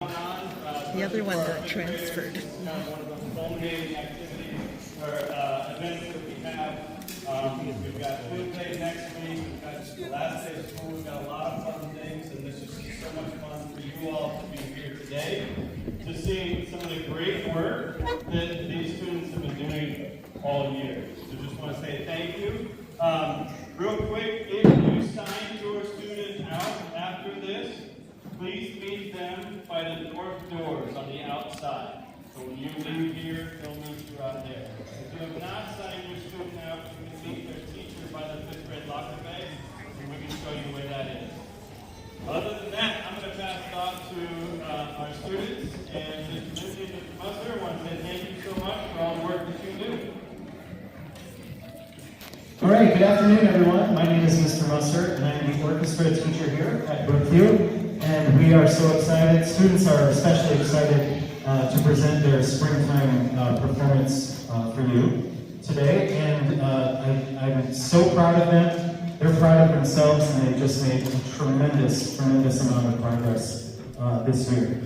The other one got transferred. One of the culminating activities or events that we have. We've got food day next week. We've got the last day of school. We've got a lot of fun things, and this is just so much fun for you all to be here today to see some of the great work that these students have been doing all year. So just want to say thank you. Real quick, if you signed your student out after this, please meet them by the north doors on the outside. So when you leave here, they'll meet you out there. If you have not signed your student out, you can meet their teacher by the 5th grade locker bay, and we can show you where that is. Other than that, I'm going to pass it off to our students, and Mr. Lindsay and Mr. Musser, I want to say thank you so much for all the work that you do. All right, good afternoon, everyone. My name is Mr. Musser, and I'm the orchestra teacher here at Brookview. And we are so excited, students are especially excited to present their springtime performance for you today. And I'm so proud of them. They're proud of themselves, and they've just made a tremendous amount of progress this year.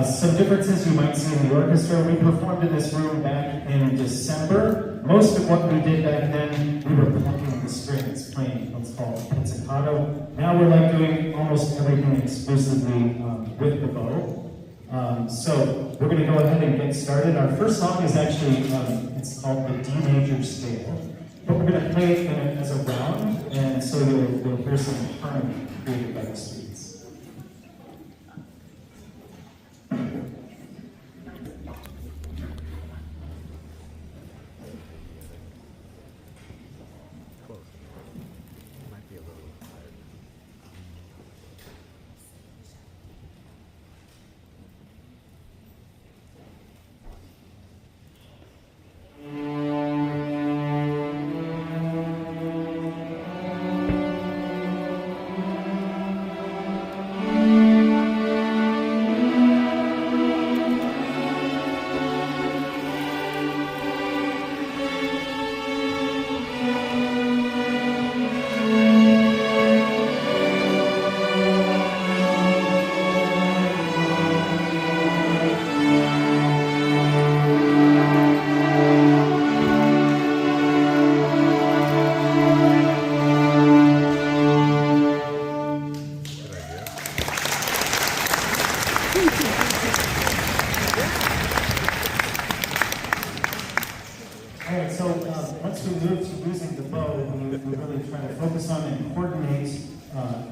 Some differences you might see in the orchestra. We performed in this room back in December. Most of what we did back then, we were plucking the strings, playing what's called pizzicato. Now we're doing almost everything exclusively with the bow. So we're going to go ahead and get started. Our first song is actually, it's called the D major scale. But we're going to play it as a round, and so you'll hear some harmony created by the students. Alright, so once we move to using the bow, we really try to focus on and coordinate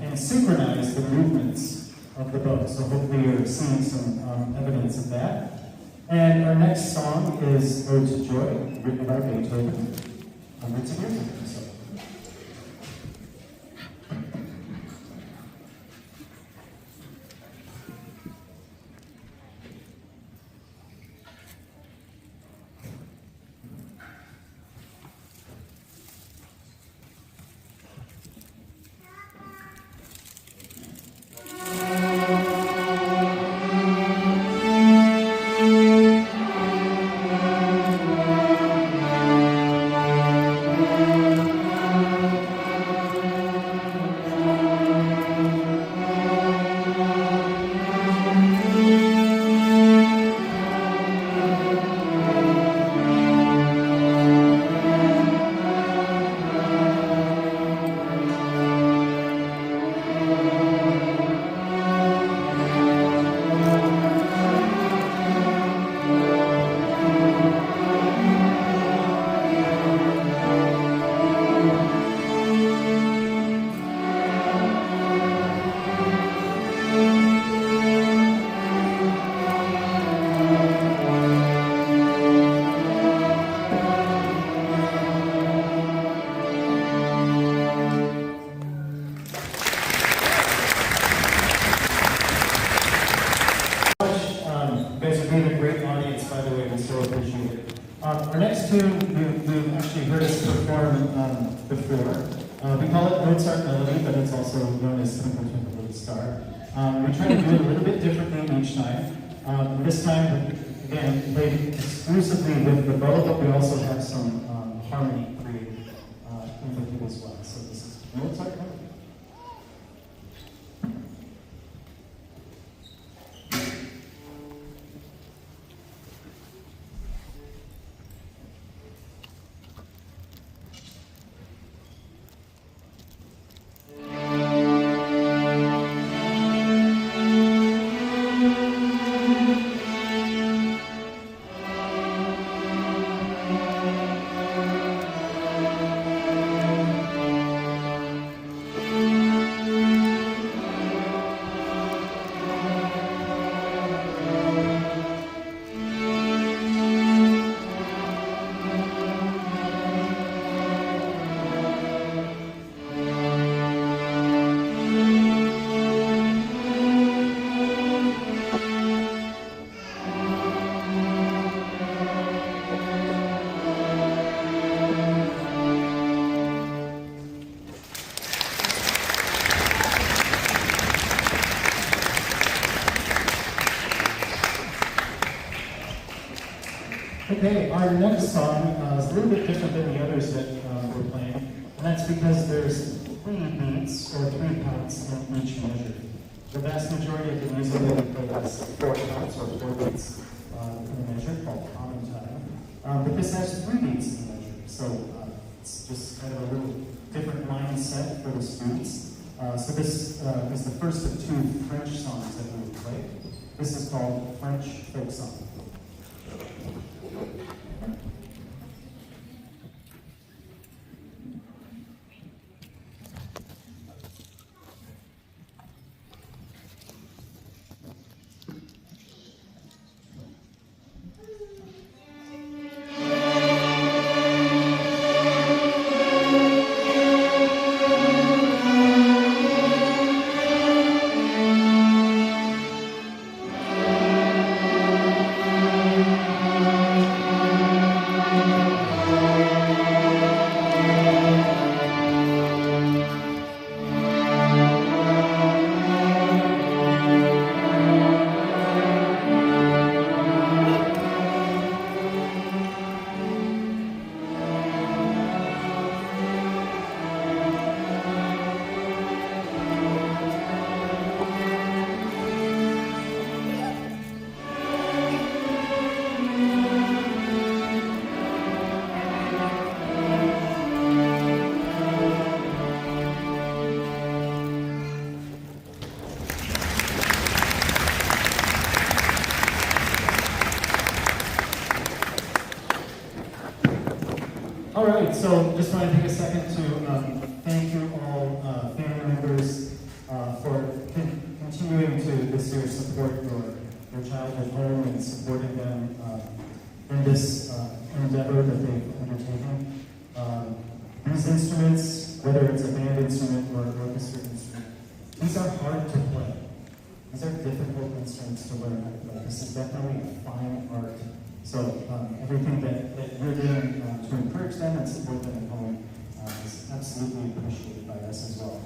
and synchronize the movements of the bow. So hopefully you're seeing some evidence of that. And our next song is Ode to Joy, written by Beethoven, hundreds of years ago. So. Our next tune, you've actually heard us perform before. We call it Mozart Melody, but it's also known as Twinkle Twinkle Little Star. We try to do it a little bit differently each time. This time, again, played exclusively with the bow, but we also have some harmony created in with it as well. So this is Mozart Melody. Okay, our next song is a little bit different than the others that we're playing, and that's because there's 3 beats or 3 counts in each measure. The vast majority of the music that we play has 4 counts or 4 beats in a measure called common time, but this has 3 beats in the measure, so it's just kind of a little different mindset for the students. So this is the first of 2 French songs that we will play. This is called French Folk Song. All right, so just want to take a second to thank you all family members for continuing to this year support your child at home and supporting them in this endeavor that they've undertaken. These instruments, whether it's a band instrument or an orchestra instrument, these are hard to play. These are difficult instruments to learn how to play. This is definitely a fine art. So everything that you're doing to encourage them and support them at home is absolutely appreciated by us as well.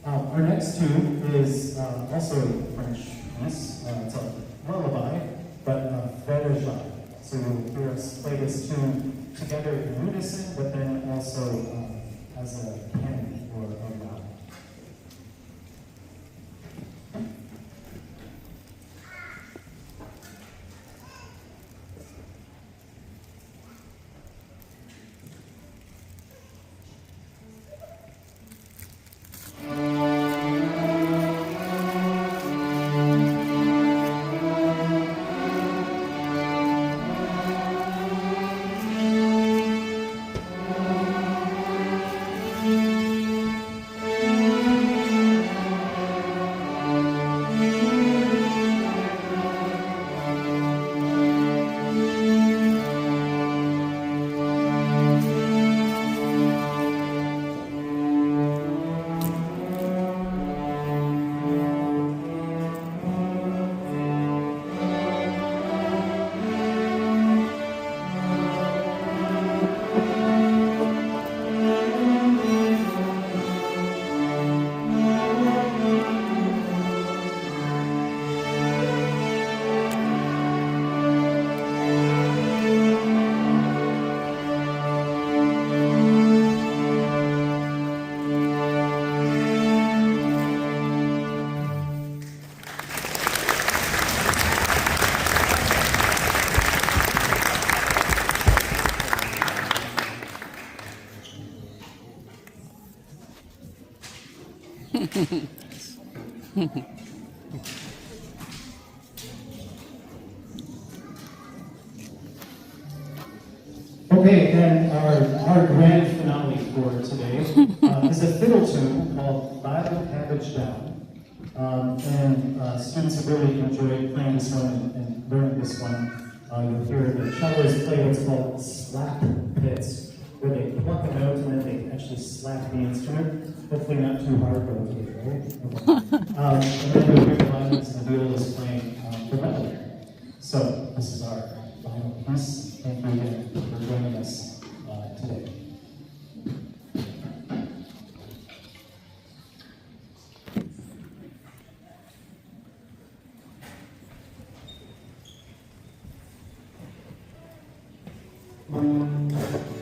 Our next tune is also French piece. It's a lullaby, but very shy. So you'll hear us play this tune together in unison, but then also as a canon or a mouth. Okay, and our grand finale for today is a fiddle tune called Lie the Cabbage Down. Students have really enjoyed playing this one and learning this one. You'll hear the cellist play what's called slap pits, where they pluck a note and then they actually slap the instrument. Hopefully not too hard, but okay, right? And then you'll hear the violins and the violist playing the melody. So this is our final piece. Thank you again for joining us today. Thank you.